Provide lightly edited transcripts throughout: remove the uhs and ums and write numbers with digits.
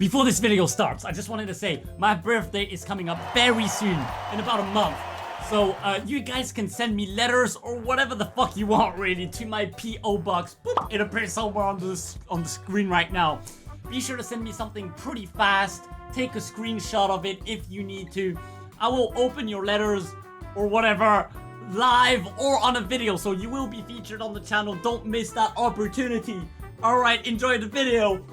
Before this video starts, I just wanted to say my birthday is coming up very soon, in about a month. So you guys can send me letters or whatever the fuck you want really to my P.O. box. Boop, it appears somewhere on the screen right now. Be sure to send me something pretty fast. Take a screenshot of it if you need to. I will open your letters or whatever live or on a video, so you will be featured on the channel. Don't miss that opportunity. Alright, enjoy the video.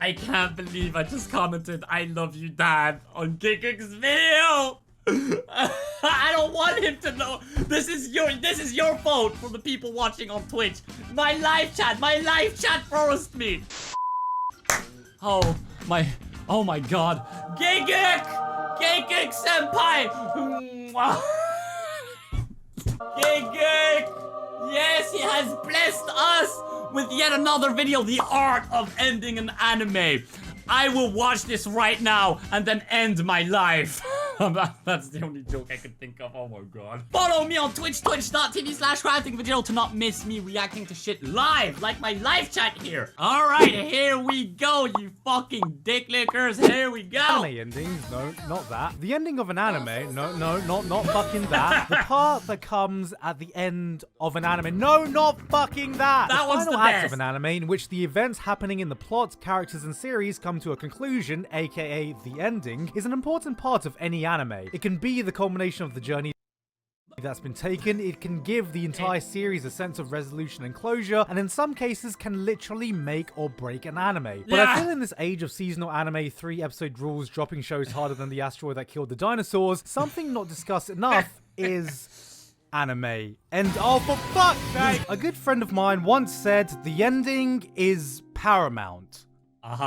I can't believe I just commented "I love you, Dad" on Gigguk's video. I don't want him to know. This is your fault for the people watching on Twitch. My live chat forced me. Oh my god. Gigguk senpai. Gigguk. Yes, he has blessed us with yet another video, the art of ending an anime. I will watch this right now and then end my life. That's the only joke I could think of. Oh my god. Follow me on Twitch, twitch.tv/craftingvegeto to not miss me reacting to shit live, like my live chat here. Alright, here we go, you fucking dick lickers. Here we go. Anime endings, no, not that. The ending of an anime, no, not fucking that. The part that comes at the end of an anime, no, not fucking that. That one's the final act best. of an anime in which the events happening in the plot, characters, and series come to a conclusion, aka the ending, is an important part of any anime. It can be the culmination of the journey that's been taken, it can give the entire series a sense of resolution and closure, and in some cases can literally make or break an anime. But I feel in this age of seasonal anime, 3-episode rules, dropping shows harder than the asteroid that killed the dinosaurs, something not discussed enough is anime. And oh, for fuck's sake! A good friend of mine once said, the ending is paramount.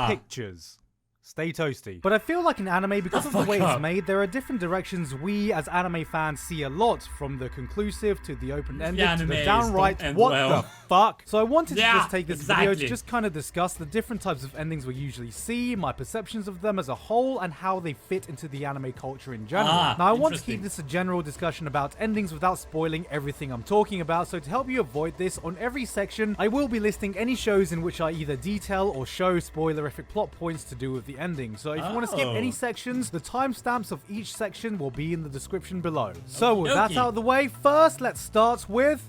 Pictures. Stay toasty. But I feel like in anime, because of the way it's made, there are different directions we as anime fans see a lot, from the conclusive to the open-ended to the downright what the fuck. So I wanted to just take this video to just kind of discuss the different types of endings we usually see, my perceptions of them as a whole, and how they fit into the anime culture in general. Now I want to keep this a general discussion about endings without spoiling everything I'm talking about, so to help you avoid this, on every section I will be listing any shows in which I either detail or show spoilerific plot points to do with the ending. So if you want to skip any sections, the timestamps of each section will be in the description below. So with that out of the way, first let's start with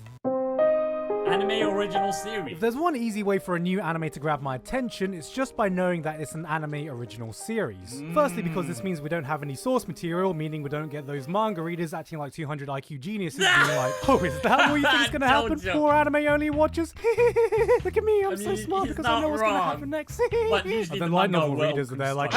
anime original series. If there's one easy way for a new anime to grab my attention, it's just by knowing that it's an anime original series. Firstly, because this means we don't have any source material, meaning we don't get those manga readers acting like 200 IQ geniuses being like, oh, is that what you think is going to happen? Poor anime-only watchers. Look at me, I'm so smart because I know what's going to happen next. And then light novel readers are there like,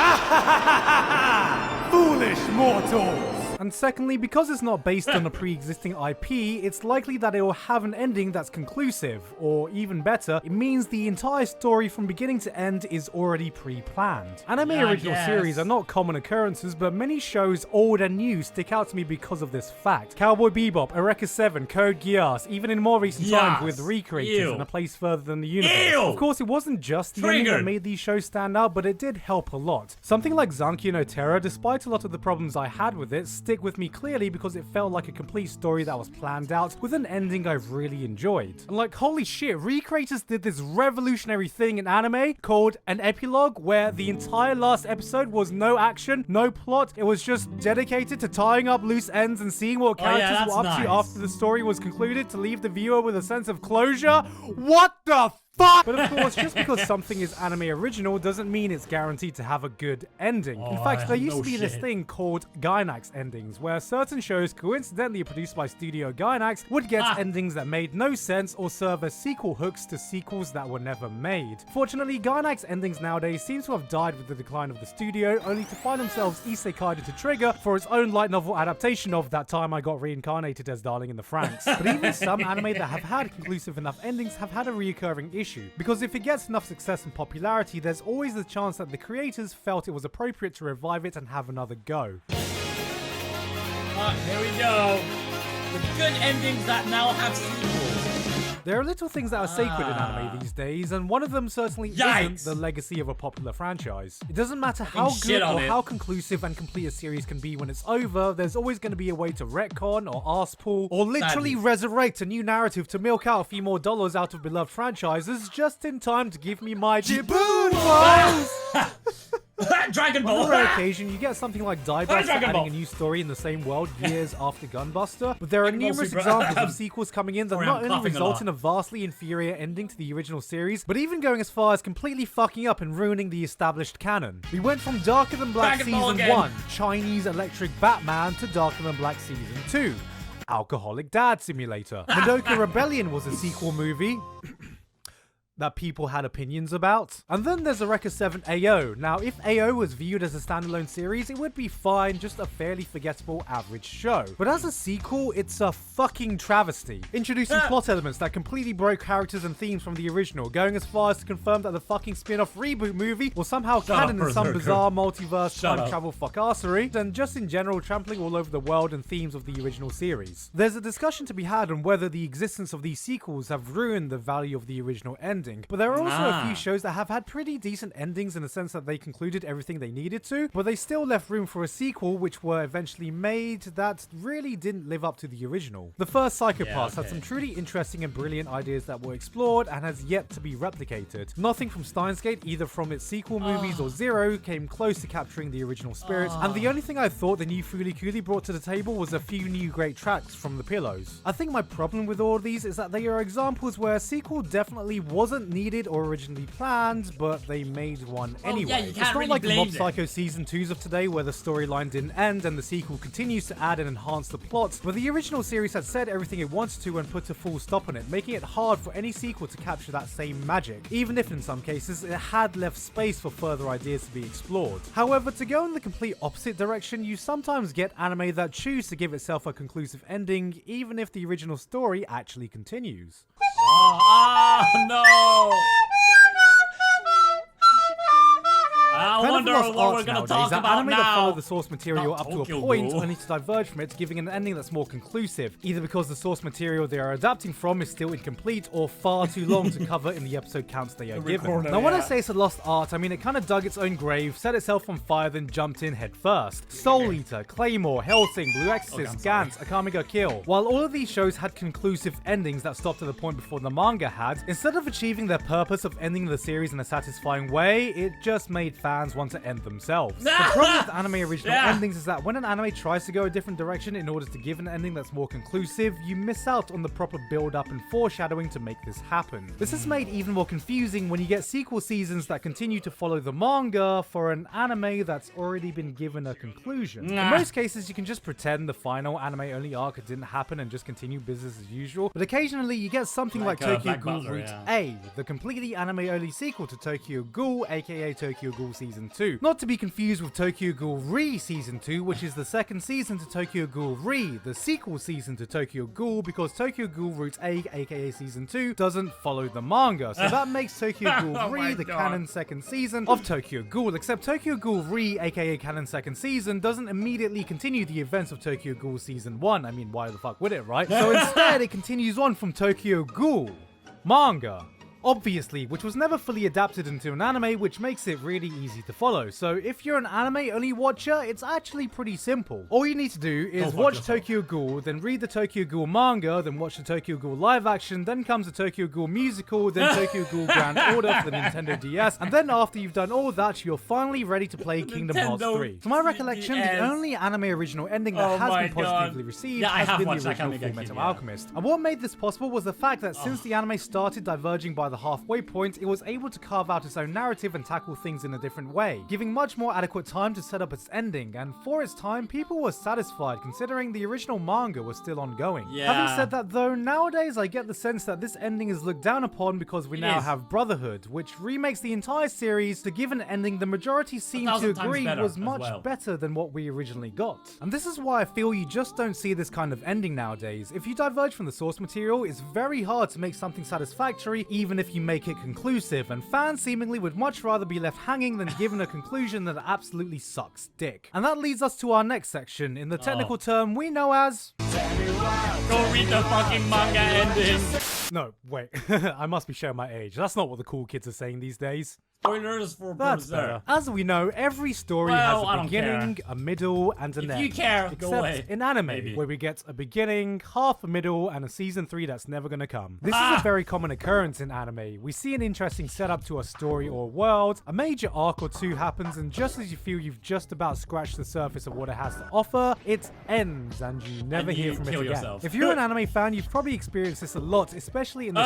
foolish mortals. And secondly, because it's not based on a pre-existing IP, it's likely that it will have an ending that's conclusive, or even better, it means the entire story from beginning to end is already pre-planned. Anime original series are not common occurrences, but many shows, old and new, stick out to me because of this fact. Cowboy Bebop, Eureka 7, Code Geass, even in more recent times with recreators and A Place Further Than the Universe. Of course, it wasn't just the ending that made these shows stand out, but it did help a lot. Something like Zankyou no Terror, despite a lot of the problems I had with it, stick with me clearly because it felt like a complete story that was planned out with an ending I've really enjoyed. And like, holy shit, recreators did this revolutionary thing in anime called an epilogue, where the entire last episode was no action, no plot. It was just dedicated to tying up loose ends and seeing what characters were up to after the story was concluded, to leave the viewer with a sense of closure. What the fuck? But of course, just because something is anime original doesn't mean it's guaranteed to have a good ending. In fact, there used to be this thing called Gainax endings, where certain shows coincidentally produced by Studio Gainax would get endings that made no sense or serve as sequel hooks to sequels that were never made. Fortunately, Gainax endings nowadays seem to have died with the decline of the studio, only to find themselves isekai'd to Trigger for its own light novel adaptation of That Time I Got Reincarnated as Darling in the Franxx. But even some anime that have had conclusive enough endings have had a reoccurring issue, because if it gets enough success and popularity, there's always the chance that the creators felt it was appropriate to revive it and have another go. Here we go. The good endings that now have sequels. There are little things that are sacred in anime these days, and one of them certainly isn't the legacy of a popular franchise. It doesn't matter how good or how conclusive and complete a series can be when it's over, there's always going to be a way to retcon or arse pull or literally resurrect a new narrative to milk out a few more dollars out of beloved franchises just in time to give me my Jiboon balls! Dragon On Ball. a rare occasion, you get something like Divergent Dragon Ball. adding a new story in the same world years after Gunbuster, but there are Dragon Ball numerous Super. examples of sequels coming in that Sorry, not I'm only coughing a result lot. in a vastly inferior ending to the original series, but even going as far as completely fucking up and ruining the established canon. We went from Darker Than Black Dragon Ball Season again. 1, Chinese Electric Batman, to Darker Than Black Season 2, Alcoholic Dad Simulator. Madoka Rebellion was a sequel movie that people had opinions about. And then there's Eureka 7 AO. Now, if AO was viewed as a standalone series, it would be fine, just a fairly forgettable average show. But as a sequel, it's a fucking travesty. Introducing plot elements that completely broke characters and themes from the original, going as far as to confirm that the fucking spin-off reboot movie was somehow canon in some Berserker. bizarre multiverse Shut time up. travel fuckassery, and just in general trampling all over the world and themes of the original series. There's a discussion to be had on whether the existence of these sequels have ruined the value of the original ending, but there are also a few shows that have had pretty decent endings in the sense that they concluded everything they needed to, but they still left room for a sequel which were eventually made that really didn't live up to the original. The first Psychopaths had some truly interesting and brilliant ideas that were explored and has yet to be replicated. Nothing from Steins Gate, either from its sequel movies or Zero, came close to capturing the original spirit, and the only thing I thought the new Fooly Cooly brought to the table was a few new great tracks from the Pillows. I think my problem with all of these is that they are examples where a sequel definitely wasn't needed or originally planned, but they made one anyway. Yeah, you It's can't not really like blame Mob them. Psycho Season 2s of today where the storyline didn't end and the sequel continues to add and enhance the plot, but the original series had said everything it wanted to and put a full stop on it, making it hard for any sequel to capture that same magic, even if in some cases it had left space for further ideas to be explored. However, to go in the complete opposite direction, you sometimes get anime that choose to give itself a conclusive ending, even if the original story actually continues. No. I Kind of wonder lost what we're arts gonna nowadays, talk that about anime that follow now. the source material Not up to a Tokyo point Ghoul. only to diverge from it, giving an ending that's more conclusive, either because the source material they are adapting from is still incomplete or far too long to cover in the episode counts they are given. recorder, Now when I yeah. say it's a lost art, I mean it kind of dug its own grave, set itself on fire, then jumped in head first. Soul Eater, Claymore, Hellsing, Blue Exorcist, Gantz, Akame ga Kill. While all of these shows had conclusive endings that stopped at the point before the manga had, instead of achieving their purpose of ending the series in a satisfying way, it just made fans want to end themselves. The problem with anime original endings is that when an anime tries to go a different direction in order to give an ending that's more conclusive, you miss out on the proper build-up and foreshadowing to make this happen. This is made even more confusing when you get sequel seasons that continue to follow the manga for an anime that's already been given a conclusion. In most cases, you can just pretend the final anime-only arc didn't happen and just continue business as usual, but occasionally you get something like Tokyo Black Ghoul Butler, Route yeah. A, the completely anime-only sequel to Tokyo Ghoul, aka Tokyo Ghoul Season 2. Not to be confused with Tokyo Ghoul Re Season 2, which is the second season to Tokyo Ghoul Re, the sequel season to Tokyo Ghoul, because Tokyo Ghoul Route A, aka Season 2, doesn't follow the manga. So that makes Tokyo Ghoul Oh Re my the God. canon second season of Tokyo Ghoul, except Tokyo Ghoul Re, aka canon second season, doesn't immediately continue the events of Tokyo Ghoul Season 1. I mean, why the fuck would it, right? So instead, it continues on from Tokyo Ghoul manga. Obviously, which was never fully adapted into an anime, which makes it really easy to follow. So if you're an anime-only watcher, it's actually pretty simple. All you need to do is watch Tokyo Ghoul, then read the Tokyo Ghoul manga, then watch the Tokyo Ghoul live action, then comes the Tokyo Ghoul musical, then Tokyo Ghoul Grand Order for the Nintendo DS, and then after you've done all that, you're finally ready to play Kingdom Hearts Nintendo 3. To my recollection, the DS. only anime original ending that has my been positively God. received Yeah, I has have been watched the original Akame ga Kill, Fullmetal yeah. Alchemist. And what made this possible was the fact that since the anime started diverging by the halfway point, it was able to carve out its own narrative and tackle things in a different way, giving much more adequate time to set up its ending, and for its time, people were satisfied considering the original manga was still ongoing. Yeah. Having said that though, nowadays I get the sense that this ending is looked down upon because we now is. have Brotherhood, which remakes the entire series to give an ending the majority seem to 1,000 times agree better was as much well. better than what we originally got. And this is why I feel you just don't see this kind of ending nowadays. If you diverge from the source material, it's very hard to make something satisfactory even if you make it conclusive, and fans seemingly would much rather be left hanging than given a conclusion that absolutely sucks dick. And that leads us to our next section, in the technical term we know as... Go read the fucking manga ending. No, wait. I must be showing my age. That's not what the cool kids are saying these days. Spoilers for That's Berserk. better. As we know, every story Well, I has a don't beginning, care. a middle, and an If end. you care, Except go away. in anime, Maybe. where we get a beginning, half a middle, and a season 3 that's never gonna come. This is a very common occurrence in anime. We see an interesting setup to a story or world, a major arc or two happens, and just as you feel you've just about scratched the surface of what it has to offer, it ends, and you never And hear you from it kill again. yourself. If you're an anime fan, you've probably experienced this a lot, especially in the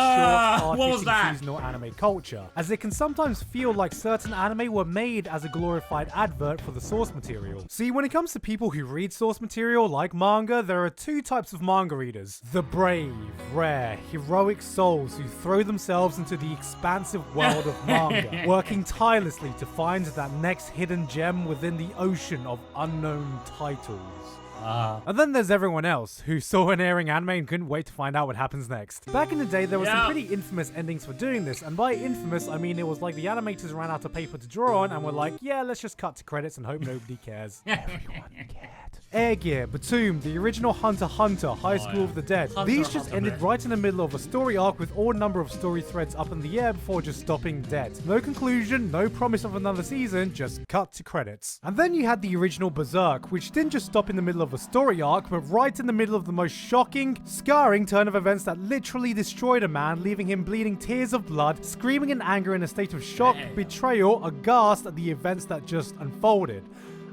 short, what was that? arc-hitting seasonal anime culture, as it can sometimes feel like certain anime were made as a glorified advert for the source material. See, when it comes to people who read source material like manga, there are two types of manga readers. The brave, rare, heroic souls who throw themselves into the expansive world of manga, working tirelessly to find that next hidden gem within the ocean of unknown titles. And then there's everyone else who saw an airing anime and couldn't wait to find out what happens next. Back in the day, there were some pretty infamous endings for doing this, and by infamous, I mean it was like the animators ran out of paper to draw on and were like, yeah, let's just cut to credits and hope nobody cares. Everyone cared. Air Gear, Batum, the original Hunter x Hunter, High School of the Dead. These just ended right in the middle of a story arc with all number of story threads up in the air before just stopping dead. No conclusion, no promise of another season, just cut to credits. And then you had the original Berserk, which didn't just stop in the middle of a story arc, but right in the middle of the most shocking, scarring turn of events that literally destroyed a man, leaving him bleeding tears of blood, screaming in anger in a state of shock, betrayal, aghast at the events that just unfolded.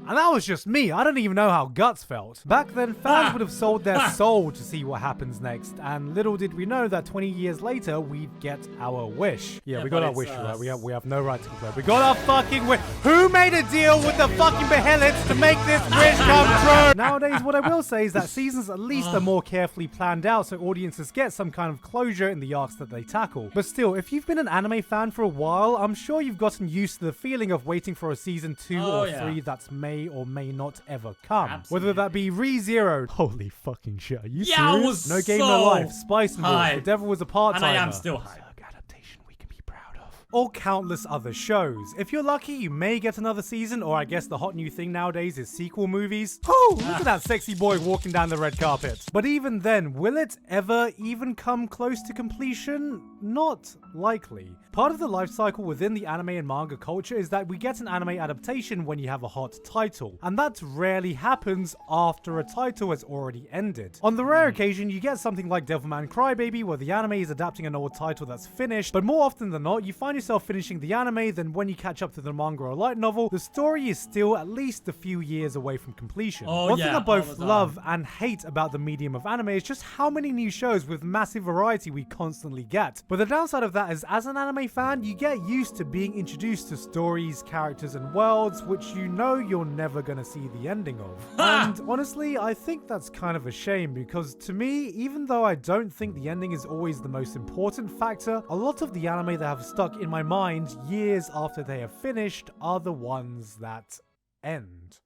And that was just me. I don't even know how Guts felt. Back then, fans would have sold their soul to see what happens next. And little did we know that 20 years later, we'd get our wish. Yeah, we got our wish, right? We have no right to complain. We got our fucking wish. Who made a deal with the fucking Behelits to make this wish come true? Nowadays, what I will say is that seasons at least are more carefully planned out so audiences get some kind of closure in the arcs that they tackle. But still, if you've been an anime fan for a while, I'm sure you've gotten used to the feeling of waiting for a season 2 or 3 that's may or may not ever come. Absolutely. Whether that be ReZero. Holy fucking shit. Are you Yeah, I serious? was No Game, so No Life. Spice and Wolf. hyped. The Devil Was a Part-Timer. And I am still hyped. Adaptation we can be proud of. Or countless other shows. If you're lucky, you may get another season, or I guess the hot new thing nowadays is sequel movies. Oh, look at that sexy boy walking down the red carpet. But even then, will it ever even come close to completion? Not likely. Part of the life cycle within the anime and manga culture is that we get an anime adaptation when you have a hot title, and that rarely happens after a title has already ended. On the rare occasion, you get something like Devilman Crybaby, where the anime is adapting an old title that's finished, but more often than not, you find yourself finishing the anime, then when you catch up to the manga or light novel, the story is still at least a few years away from completion. One thing I both love and hate about the medium of anime is just how many new shows with massive variety we constantly get. But the downside of that is, as an anime fan, you get used to being introduced to stories, characters, and worlds which you know you're never gonna see the ending of. And honestly, I think that's kind of a shame, because to me, even though I don't think the ending is always the most important factor, a lot of the anime that have stuck in my mind years after they have finished are the ones that end.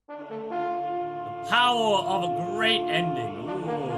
Power of a great ending. Ooh.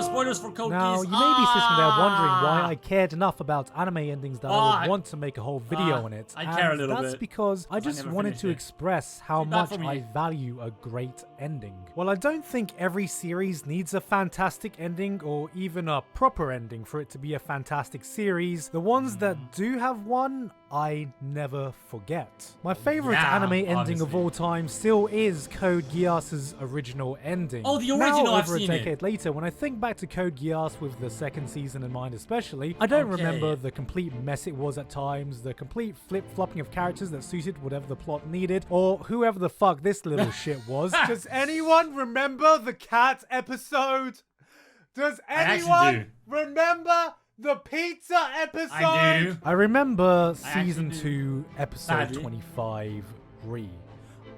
Spoilers for Code Now, Geass. you may be sitting there wondering why I cared enough about anime endings that I would want to make a whole video on it. I care a little that's bit, because I just never wanted finished to it. express how Too bad much for me. I value a great ending. While I don't think every series needs a fantastic ending or even a proper ending for it to be a fantastic series, the ones that do have one, I never forget. My favorite anime ending of all time still is Code Geass's original ending. Oh, the original, now, I've over a seen it. decade later, when I think back to Code Geass with the second season in mind especially, I don't remember the complete mess it was at times, the complete flip-flopping of characters that suited whatever the plot needed, or whoever the fuck this little shit was. Does anyone remember the cat episode? Does anyone remember the pizza episode? I do. I remember season actually 2, episode Sadly. 25, Re.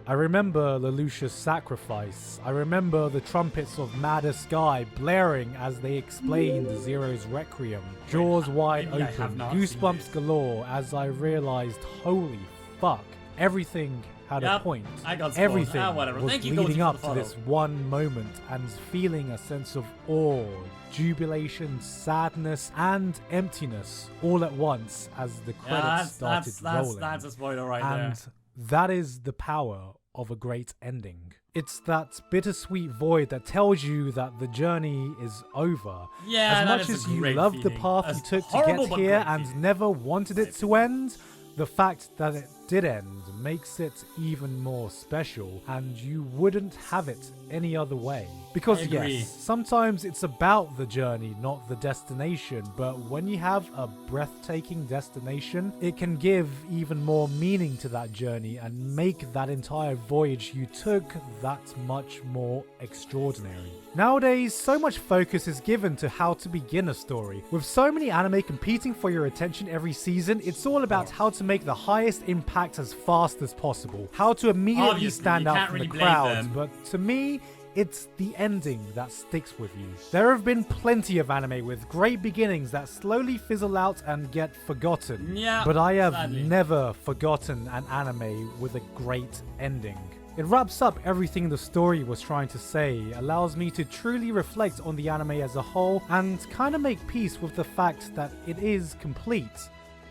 I remember Lelouch's sacrifice. I remember the trumpets of Madder Sky blaring as they explained Zero's Requiem. Jaws wide maybe I have open, not seen goosebumps this. galore as I realized, holy fuck, everything had a point. I got spoiled. Everything Whatever. was Thank you, leading Koji, up for to the this one moment and feeling a sense of awe, jubilation, sadness, and emptiness all at once as the credits started rolling. That's a spoiler right And there. that is the power of a great ending. It's that bittersweet void that tells you that the journey is over. Yeah, as much as you love the path you took to get here and never wanted it to end, the fact that it did end makes it even more special, and you wouldn't have it any other way. Because yes, sometimes it's about the journey, not the destination, but when you have a breathtaking destination, it can give even more meaning to that journey and make that entire voyage you took that much more extraordinary. Nowadays, so much focus is given to how to begin a story. With so many anime competing for your attention every season, it's all about how to make the highest impact as fast as possible, how to immediately stand out from the crowd, but to me, it's the ending that sticks with you. There have been plenty of anime with great beginnings that slowly fizzle out and get forgotten, but I have never forgotten an anime with a great ending. It wraps up everything the story was trying to say, allows me to truly reflect on the anime as a whole, and kind of make peace with the fact that it is complete.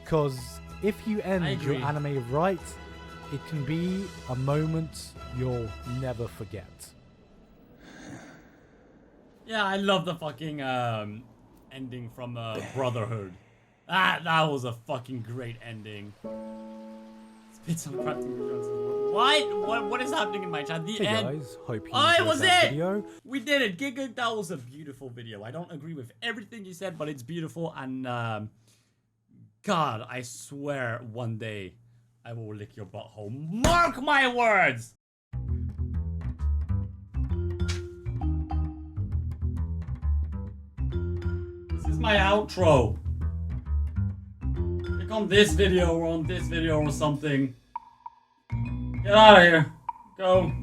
Cause if you end your anime right, it can be a moment you'll never forget. Yeah, I love the fucking ending from Brotherhood. That was a fucking great ending. Spit some crafting videos. What is happening in my chat? The end. Guys, hope you enjoyed that video. We did it, Gigguk. That was a beautiful video. I don't agree with everything you said, but it's beautiful, and God, I swear one day I will lick your butthole. Mark my words! This is my outro. Click on this video or on this video or something. Get out of here. Go.